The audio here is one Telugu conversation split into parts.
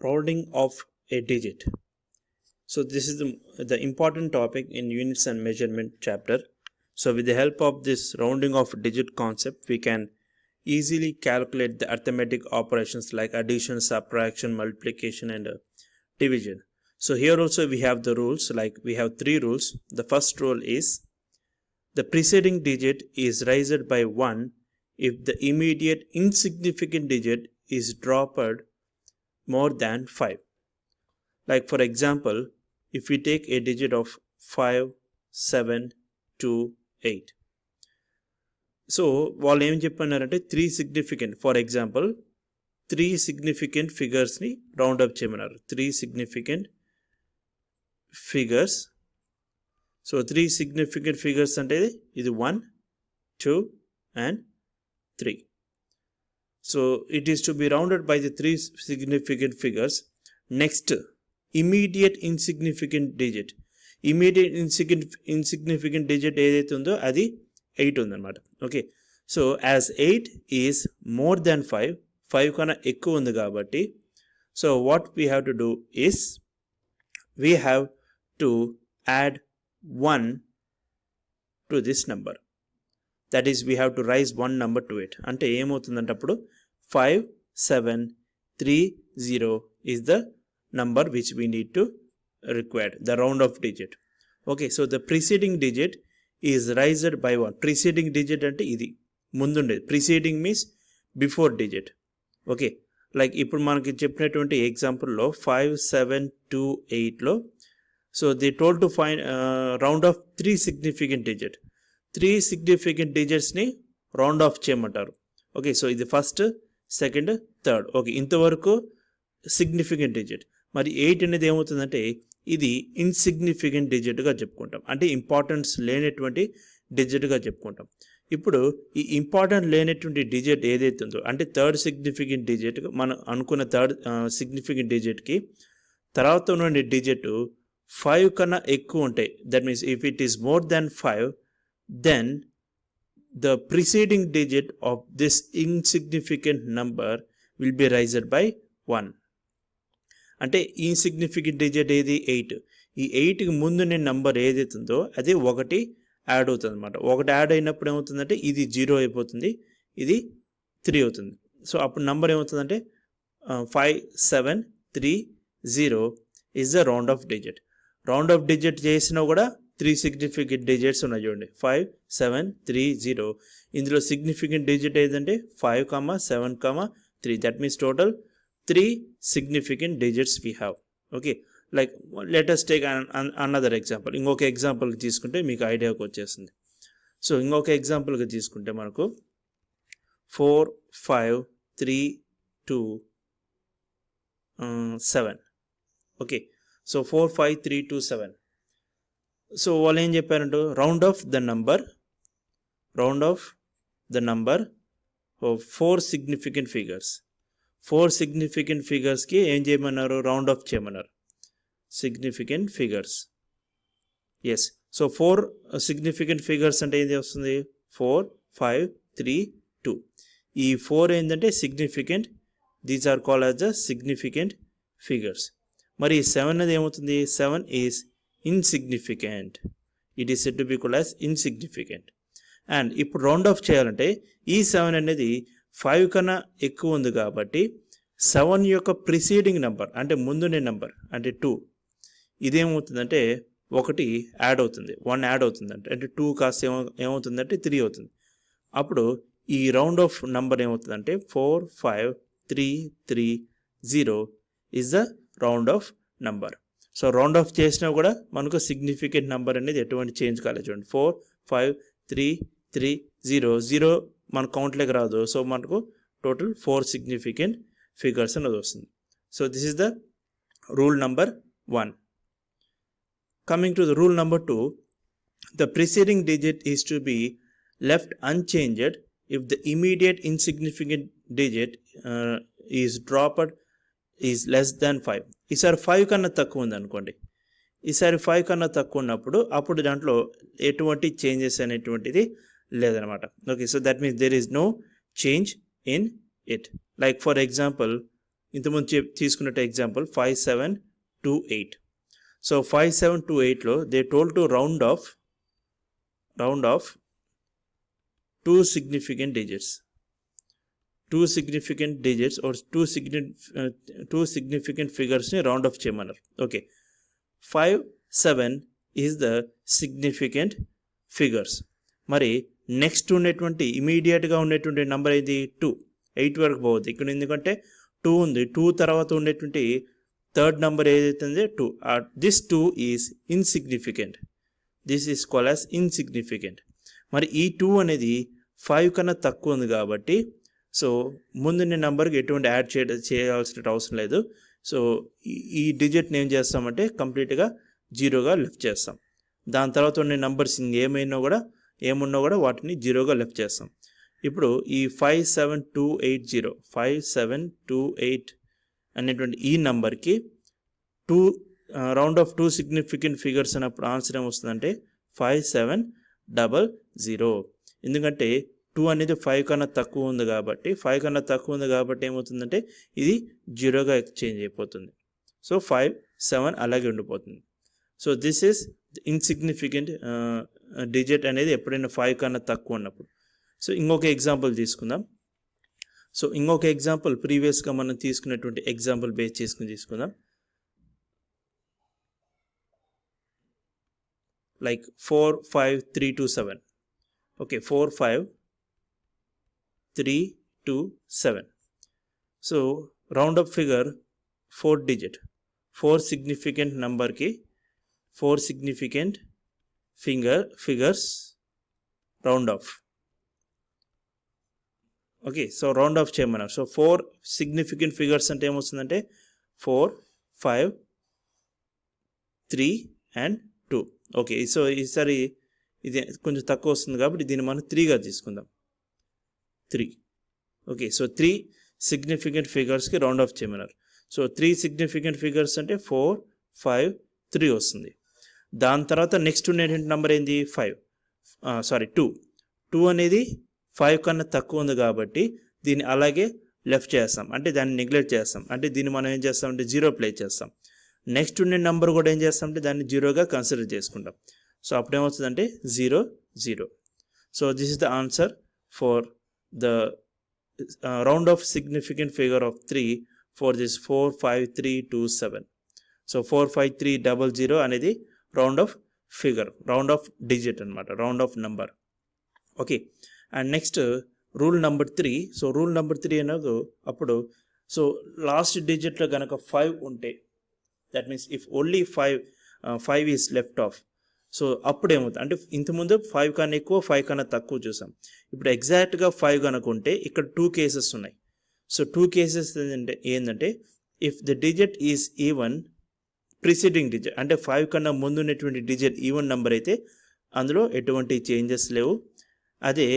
rounding of a digit. So this is the important topic in units and measurement chapter. So with the help of this rounding of digit concept, we can easily calculate the arithmetic operations like addition, subtraction, multiplication and division. So here also we have the rules, like we have three rules. The first rule is the preceding digit is raised by 1 if the immediate insignificant digit is dropped more than 5. Like for example, if we take a digit of 5, 7, 2, 8. So వాళ్ళు ఏం చెప్పన్నారంటే 3 significant, for example 3 significant figures ని round up చేయమన్నారు. 3 significant figures. So 3 significant figures అంటే ఇది 1, 2 and 3. So it is to be rounded by the 3 significant figures. Next, immediate insignificant digit. Immediate insignificant digit ఏదైతే ఉందో అది 8 ఉందన్నమాట. Okay, so as 8 is more than 5 కన్నా ఎక్కువ ఉంది కాబట్టి, so what we have to do is we have to add 1 to this number. That is we have to raise 1 number to it. అంటే ఏమవుతుందంటే అప్పుడు 5, 7, 3, 0 is the number which we need to require, the round of digit. Okay, so the preceding digit is raised by 1. Preceding digit ante idi mundunde. Preceding means before digit. Okay, like ఇప్పుడు మనకి చెప్పినటువంటి ఎగ్జాంపుల్ లో 5, 7, 2, 8 లో, so they told to find round of 3 significant digit. 3 significant digits ని round off చేయమంటారు. ఓకే, సో ఇది ఫస్ట్, సెకండ్, థర్డ్. ఓకే, ఇంతవరకు సిగ్నిఫికెంట్ డిజిట్. మరి 8 అనేది ఏమవుతుందంటే ఇది ఇన్సిగ్నిఫికెంట్ డిజిట్గా చెప్పుకుంటాం, అంటే ఇంపార్టెన్స్ లేనటువంటి డిజిట్గా చెప్పుకుంటాం. ఇప్పుడు ఈ ఇంపార్టెంట్ లేనటువంటి డిజిట్ ఏదైతే ఉందో, అంటే థర్డ్ సిగ్నిఫికెంట్ డిజిట్, మనం అనుకున్న థర్డ్ సిగ్నిఫికెంట్ డిజిట్కి తర్వాత ఉన్న డిజిట్ 5 కన్నా ఎక్కువ ఉంటాయి. That means if it is more than 5, then the preceding digit of this insignificant number will be raised by 1. అంటే ఇన్సిగ్నిఫికెంట్ డిజిట్ ఏది 8. ఈ 8కి ముందు నేను నంబర్ ఏదైతే ఉందో అది 1 యాడ్ అవుతుంది అనమాట. 1 యాడ్ అయినప్పుడు ఏమవుతుందంటే ఇది 0 అయిపోతుంది, ఇది 3 అవుతుంది. సో అప్పుడు నంబర్ ఏమవుతుందంటే 5, 7, 3, 0 is the round off digit. Round off digit చేసినా కూడా 3 సిగ్నిఫికెంట్ డిజిట్స్ ఉన్నాయి చూడండి, 5, 7, 3, 0. ఇందులో సిగ్నిఫికెంట్ డిజిట్ ఏదంటే 5, 7, 3. That means total 3 significant digits we have. Okay, like let us take another example. ఇంకొక ఎగ్జాంపుల్ తీసుకుంటే మీకు ఐడియాకి వచ్చేస్తుంది. సో ఇంకొక ఎగ్జాంపుల్గా తీసుకుంటే మనకు 4, 5, 3, 2, 7. Okay, so 4, 5, 3, 2, 7. సో వాళ్ళు ఏం చెప్పారంటే round off the number of 4 significant figures. 4 significant ఫిగర్స్కి ఏం చేయమన్నారు, రౌండ్ ఆఫ్ చేయమన్నారు. Significant figures, yes. So 4 significant figures అంటే ఏది వస్తుంది, 4, 5, 3, 2. ఈ 4 ఏంటంటే significant, these are called as the significant figures. మరి 7 అనేది ఏమవుతుంది, 7 is insignificant. It is said to be called as insignificant. And ఇప్పుడు రౌండ్ ఆఫ్ చేయాలంటే ఈ 7 అనేది 5 కన్నా ఎక్కువ ఉంది కాబట్టి 7 యొక్క ప్రిసీడింగ్ నెంబర్, అంటే ముందునే నెంబర్ అంటే 2, ఇదేమవుతుందంటే 1 యాడ్ అవుతుంది, 1 యాడ్ అవుతుంది. అంటే 2 కాస్త ఏమవుతుందంటే 3 అవుతుంది. అప్పుడు ఈ రౌండ్ ఆఫ్ నెంబర్ ఏమవుతుందంటే 4, 5, 3, 3, 0 is the round off number. So round of చేసినా కూడా మనకు సిగ్నిఫికెంట్ నెంబర్ అనేది ఎటువంటి చేంజ్ కాలేదు చూడండి. 4, 5, 3, 3, 0, 0 మన కౌంట్లోకి రాదు. సో మనకు టోటల్ 4 సిగ్నిఫికెంట్ ఫిగర్స్ అనేది వస్తుంది. So this is the rule number 1. Coming to the rule number 2, the preceding digit is to be left unchanged if the immediate insignificant digit is dropped is less than 5. ఈసారి 5 కన్నా తక్కువ ఉంది అనుకోండి, ఈసారి 5 కన్నా తక్కువ ఉన్నప్పుడు అప్పుడు దాంట్లో ఎటువంటి చేంజెస్ అనేటువంటిది లేదనమాట. Okay, so that means there is no change in it. Like for example ఇంతకుముందు తీసుకున్నట్టు ఎగ్జాంపుల్ 5728. సో 5728లో they told to round off two significant digits or two significant figures ని రౌండ్ ఆఫ్ చేయమన్నారు. Okay, 5, 7 is the significant figures. మరి నెక్స్ట్ ఉండేటువంటి ఇమీడియట్గా ఉండేటువంటి నెంబర్ ఏది 2, 8 వరకు పోవద్దు ఇక్కడ, ఎందుకంటే 2 ఉంది. 2 తర్వాత ఉండేటువంటి థర్డ్ నెంబర్ ఏదైతే ఉందో 2. This 2 is insignificant. This is called as insignificant. మరి ఈ 2 అనేది 5 కన్నా తక్కువ ఉంది కాబట్టి సో ముందున్న నెంబర్కి ఎటువంటి యాడ్ చేయాల్సిన అవసరం లేదు. సో ఈ డిజిట్ని ఏం చేస్తామంటే కంప్లీట్గా 0గా లెఫ్ట్ చేస్తాం. దాని తర్వాత ఉన్న నెంబర్స్ ఏమున్నా కూడా వాటిని 0గా లెఫ్ట్ చేస్తాం. ఇప్పుడు ఈ 57280 అనేటువంటి ఈ నెంబర్కి రౌండ్ ఆఫ్ 2 సిగ్నిఫికెంట్ ఫిగర్స్ అన్నప్పుడు ఆన్సర్ ఏమొస్తుందంటే 5700. ఎందుకంటే 2 అనేది 5 కన్నా తక్కువ ఉంది కాబట్టి ఏమవుతుందంటే ఇది 0గా ఎక్స్చేంజ్ అయిపోతుంది. సో 5, 7 అలాగే ఉండిపోతుంది. So this is insignificant digit అనేది ఎప్పుడైనా 5 కన్నా తక్కువ ఉన్నప్పుడు. సో ఇంకొక ఎగ్జాంపుల్ తీసుకుందాం. సో ఇంకొక ఎగ్జాంపుల్ ప్రీవియస్గా మనం తీసుకున్నటువంటి ఎగ్జాంపుల్ బేస్ చేసుకుని తీసుకుందాం. Like 45327. Okay, 45327. So round up figure 4 digit, 4 significant నెంబర్కి 4 significant figures round of. Okay, so round off చేయమన్నారు. సో 4 significant ఫిగర్స్ అంటే ఏమొస్తుందంటే 4, 5, 3 and 2. ఓకే, సో ఈసారి ఇది కొంచెం తక్కువ వస్తుంది కాబట్టి దీన్ని మనం 3గా తీసుకుందాం. 3. ఓకే, సో 3 significant ఫిగర్స్కి రౌండ్ ఆఫ్ చేయమన్నారు. సో 3 significant ఫిగర్స్ అంటే 4, 5, 3 వస్తుంది. దాని తర్వాత నెక్స్ట్ ఉండేటువంటి నెంబర్ ఏంది 2. 2 అనేది 5 కన్నా తక్కువ ఉంది కాబట్టి దీన్ని అలాగే లెఫ్ట్ చేస్తాం, అంటే దాన్ని నెగ్లెక్ట్ చేస్తాం. అంటే దీన్ని మనం ఏం చేస్తామంటే 0 ప్లే చేస్తాం. నెక్స్ట్ ఉండే నెంబర్ కూడా ఏం చేస్తామంటే దాన్ని 0గా కన్సిడర్ చేసుకుంటాం. సో అప్పుడు ఏమవుతుందంటే 0, 0. So this is the answer for the round off significant figure of 3 for this 45327. So 45300 అనేది round off figure, round off digit అనమాట, round off number. Okay, and next rule number 3. So rule number 3 అనేది అప్పుడు సో లాస్ట్ డిజిట్లో కనుక 5 ఉంటే, that means if only 5 is left off. So అప్పుడు ఏమవుతుంది అంటే ఇంతకుముందు 5 కన్నా ఎక్కువ, 5 కన్నా తక్కువ చూసాం. ఇప్పుడు ఎగ్జాక్ట్గా 5 కనుక ఉంటే ఇక్కడ 2 కేసెస్ ఉన్నాయి. సో 2 కేసెస్ ఏంటంటే if the digit is even preceding digit, అంటే 5 కన్నా ముందు ఉన్నటువంటి డిజిట్ ఈవెన్ నెంబర్ అయితే అందులో ఎటువంటి చేంజెస్ లేవు. అదే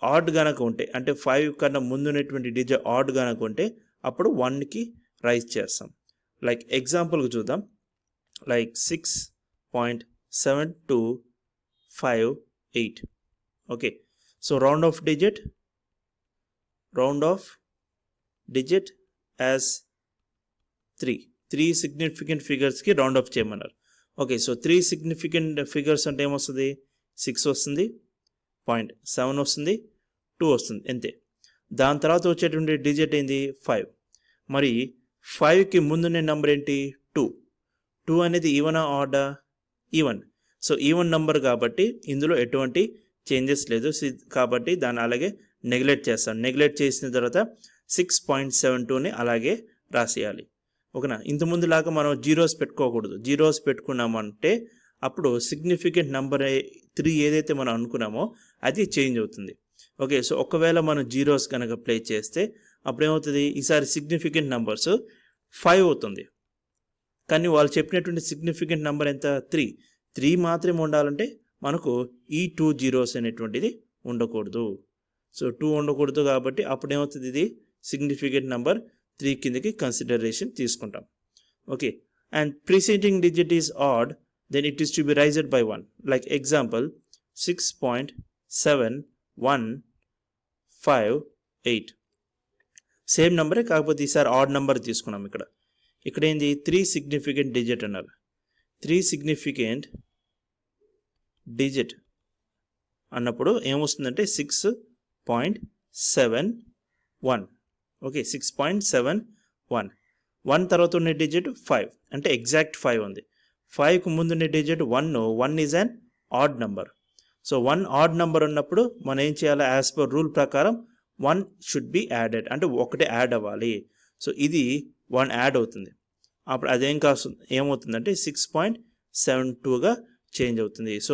ఆడ్ కనుక ఉంటే, అంటే 5 కన్నా ముందు ఉన్నటువంటి డిజిట్ ఆడ్ కనుక ఉంటే అప్పుడు 1కి రైజ్ చేస్తాం. లైక్ ఎగ్జాంపుల్కి చూద్దాం. Like 6.7258. Okay, so round off digit as 3 significant ఫిగర్స్కి రౌండ్ ఆఫ్ చేయమన్నారు. ఓకే, సో 3 సిగ్నిఫికెంట్ ఫిగర్స్ అంటే ఏమొస్తుంది 6 వస్తుంది, 0.7 వస్తుంది, 2 వస్తుంది, అంతే. దాని తర్వాత వచ్చేటువంటి డిజిట్ ఏంది 5. మరి 5కి ముందున్న నెంబర్ ఏంటి 2. 2 అనేది ఈవెన్ ఆర్డా? ఈవెన్. సో ఈవెన్ నెంబర్ కాబట్టి ఇందులో ఎటువంటి చేంజెస్ లేదు కాబట్టి దాన్ని అలాగే నెగ్లెక్ట్ చేస్తాను. నెగ్లెక్ట్ చేసిన తర్వాత 6.72ని అలాగే రాసేయాలి. ఓకేనా, ఇంతకుముందులాగా మనం జీరోస్ పెట్టుకోకూడదు. జీరోస్ పెట్టుకున్నామంటే అప్పుడు సిగ్నిఫికెంట్ నెంబర్ 3 ఏదైతే మనం అనుకున్నామో అది చేంజ్ అవుతుంది. ఓకే, సో ఒకవేళ మనం జీరోస్ కనుక ప్లే చేస్తే అప్పుడు ఏమవుతుంది, ఈసారి సిగ్నిఫికెంట్ నెంబర్స్ 5 అవుతుంది. కానీ వాళ్ళు చెప్పినటువంటి సిగ్నిఫికెంట్ నెంబర్ ఎంత 3 మాత్రమే ఉండాలంటే మనకు ఈ 2 జీరోస్ అనేటువంటిది ఉండకూడదు. సో 2 ఉండకూడదు కాబట్టి అప్పుడు ఏమవుతుంది, ఇది సిగ్నిఫికెంట్ నెంబర్ 3 కిందకి కన్సిడరేషన్ తీసుకుంటాం. Okay, and preceding digit is odd, then it is to be raised by 1. Like example 6.7158. Same నెంబరే, కాకపోతే ఈసారి ఆడ్ నెంబర్ తీసుకున్నాం. ఇక్కడ ఏంది 3 సిగ్నిఫికెంట్ డిజిట్ అన్నారు. 3 సిగ్నిఫికెంట్ డిజిట్ అన్నప్పుడు ఏమొస్తుందంటే 6.71. ఓకే, 6.71. 1 తర్వాత ఉన్న డిజిట్ 5, అంటే ఎగ్జాక్ట్ 5 ఉంది. 5కు ముందున్న digit 1 is an odd number. So 1 odd number ఉన్నప్పుడు మనం ఏం చేయాలి, యాజ్ పర్ రూల్ ప్రకారం 1 షుడ్ బి యాడెడ్, అంటే ఒకటి యాడ్ అవ్వాలి. సో ఇది 1 యాడ్ అవుతుంది. అప్పుడు అదేం ఏమవుతుందంటే 6.72గా చేంజ్ అవుతుంది. సో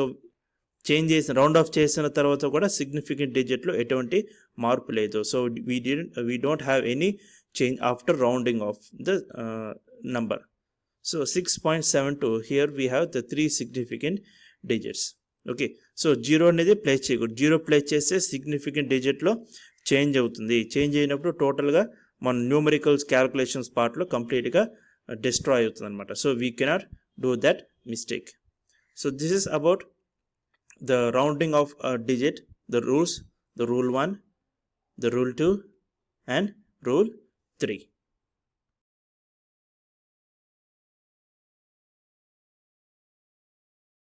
చేంజ్ చేసిన రౌండ్ ఆఫ్ చేసిన తర్వాత కూడా సిగ్నిఫికెంట్ డిజిట్లో ఎటువంటి మార్పు లేదు. So we don't have any change after rounding off the number. So 6.72, here we have the 3 significant digits. Okay, so 0 అనేది ప్లేస్ చేయకూడదు. 0 ప్లేస్ చేస్తే సిగ్నిఫికెంట్ డిజిట్లో చేంజ్ అవుతుంది. చేంజ్ అయినప్పుడు టోటల్గా మన న్యూమరికల్స్ క్యాల్కులేషన్స్ పార్ట్లో కంప్లీట్గా డిస్ట్రాయ్ అవుతుంది అనమాట. So we cannot do that mistake. So this is about the rounding of a digit, the rules, the rule 1, the rule 2 and rule 3.